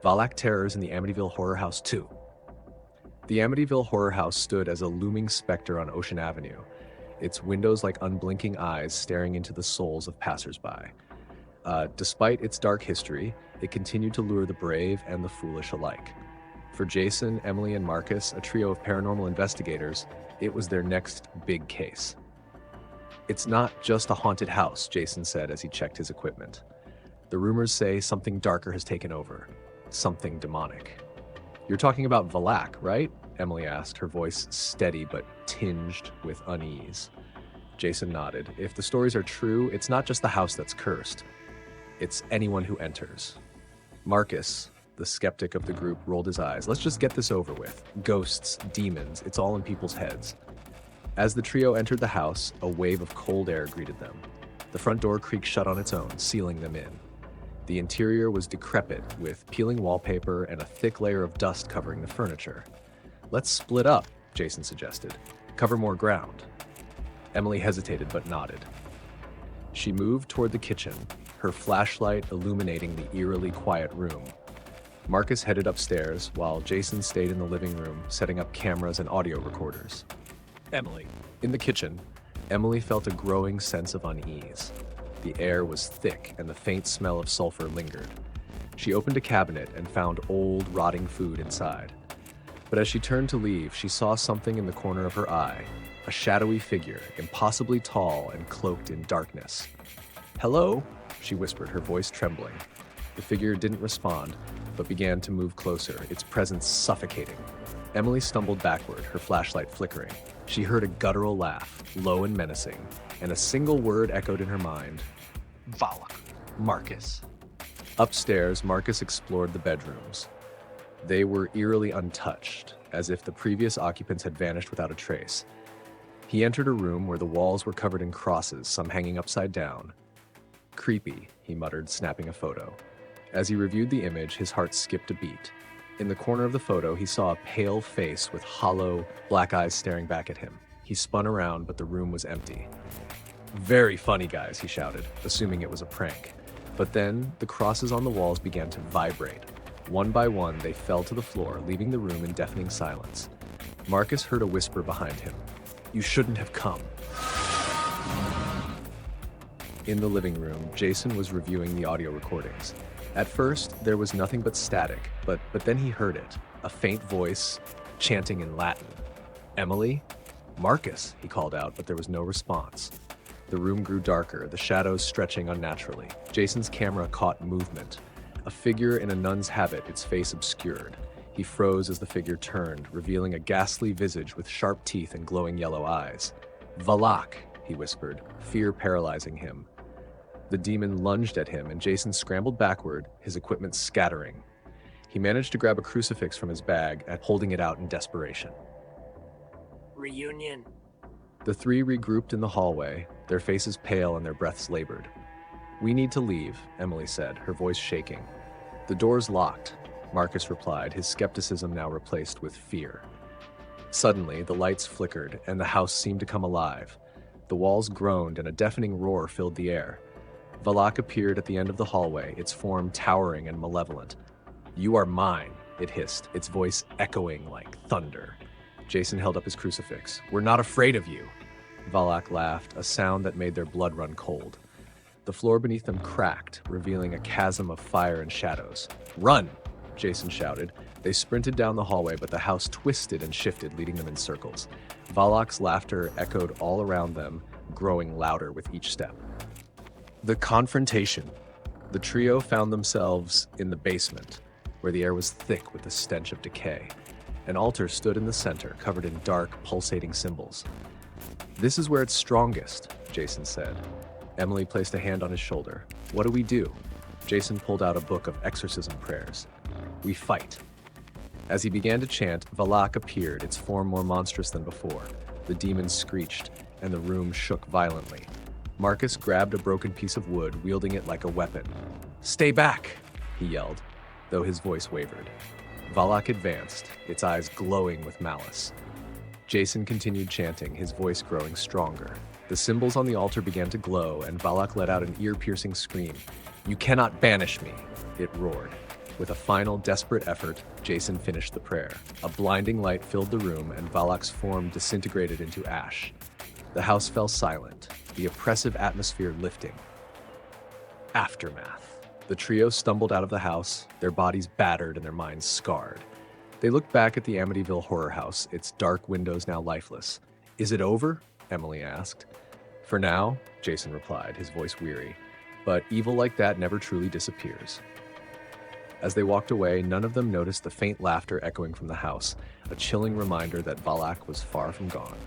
Valak Terrors in the Amityville Horror House 2. The Amityville Horror House stood as a looming specter on Ocean Avenue, its windows like unblinking eyes staring into the souls of passersby. Despite its dark history, it continued to lure the brave and the foolish alike. For Jason, Emily, and Marcus, a trio of paranormal investigators, it was their next big case. "It's not just a haunted house," Jason said as he checked his equipment. "The rumors say something darker has taken over. Something demonic." "You're talking about Valak, right?" Emily asked, her voice steady but tinged with unease. Jason nodded. "If the stories are true, it's not just the house that's cursed. It's anyone who enters." Marcus, the skeptic of the group, rolled his eyes. "Let's just get this over with. Ghosts, demons, it's all in people's heads." As the trio entered the house, a wave of cold air greeted them. The front door creaked shut on its own, sealing them in. The interior was decrepit, with peeling wallpaper and a thick layer of dust covering the furniture. "Let's split up," Jason suggested. "Cover more ground." Emily hesitated but nodded. She moved toward the kitchen, her flashlight illuminating the eerily quiet room. Marcus headed upstairs, while Jason stayed in the living room, setting up cameras and audio recorders. In the kitchen, Emily felt a growing sense of unease. The air was thick and the faint smell of sulfur lingered. She opened a cabinet and found old, rotting food inside. But as she turned to leave, she saw something in the corner of her eye, a shadowy figure, impossibly tall and cloaked in darkness. "Hello?" she whispered, her voice trembling. The figure didn't respond, but began to move closer, its presence suffocating. Emily stumbled backward, her flashlight flickering. She heard a guttural laugh, low and menacing, and a single word echoed in her mind: Valak. Marcus. Upstairs, Marcus explored the bedrooms. They were eerily untouched, as if the previous occupants had vanished without a trace. He entered a room where the walls were covered in crosses, some hanging upside down. "Creepy," he muttered, snapping a photo. As he reviewed the image, his heart skipped a beat. In the corner of the photo, he saw a pale face with hollow, black eyes staring back at him. He spun around, but the room was empty. "Very funny, guys," he shouted, assuming it was a prank. But then, the crosses on the walls began to vibrate. One by one, they fell to the floor, leaving the room in deafening silence. Marcus heard a whisper behind him. "You shouldn't have come." In the living room, Jason was reviewing the audio recordings. At first, there was nothing but static, but then he heard it, a faint voice chanting in Latin. "Emily? Marcus," he called out, but there was no response. The room grew darker, the shadows stretching unnaturally. Jason's camera caught movement. A figure in a nun's habit, its face obscured. He froze as the figure turned, revealing a ghastly visage with sharp teeth and glowing yellow eyes. "Valak," he whispered, fear paralyzing him. The demon lunged at him, and Jason scrambled backward, his equipment scattering. He managed to grab a crucifix from his bag, holding it out in desperation. Reunion. The three regrouped in the hallway, their faces pale and their breaths labored. "We need to leave," Emily said, her voice shaking. "The door's locked," Marcus replied, his skepticism now replaced with fear. Suddenly, the lights flickered, and the house seemed to come alive. The walls groaned, and a deafening roar filled the air. Valak appeared at the end of the hallway, its form towering and malevolent. "You are mine," it hissed, its voice echoing like thunder. Jason held up his crucifix. "We're not afraid of you." Valak laughed, a sound that made their blood run cold. The floor beneath them cracked, revealing a chasm of fire and shadows. "Run!" Jason shouted. They sprinted down the hallway, but the house twisted and shifted, leading them in circles. Valak's laughter echoed all around them, growing louder with each step. The confrontation. The trio found themselves in the basement, where the air was thick with the stench of decay. An altar stood in the center, covered in dark, pulsating symbols. "This is where it's strongest," Jason said. Emily placed a hand on his shoulder. "What do we do?" Jason pulled out a book of exorcism prayers. "We fight." As he began to chant, Valak appeared, its form more monstrous than before. The demon screeched, and the room shook violently. Marcus grabbed a broken piece of wood, wielding it like a weapon. "Stay back!" he yelled, though his voice wavered. Valak advanced, its eyes glowing with malice. Jason continued chanting, his voice growing stronger. The symbols on the altar began to glow, and Valak let out an ear-piercing scream. "You cannot banish me," it roared. With a final, desperate effort, Jason finished the prayer. A blinding light filled the room, and Valak's form disintegrated into ash. The house fell silent, the oppressive atmosphere lifting. Aftermath. The trio stumbled out of the house, their bodies battered and their minds scarred. They looked back at the Amityville horror house, its dark windows now lifeless. "Is it over?" Emily asked. "For now," Jason replied, his voice weary. "But evil like that never truly disappears." As they walked away, none of them noticed the faint laughter echoing from the house, a chilling reminder that Valak was far from gone.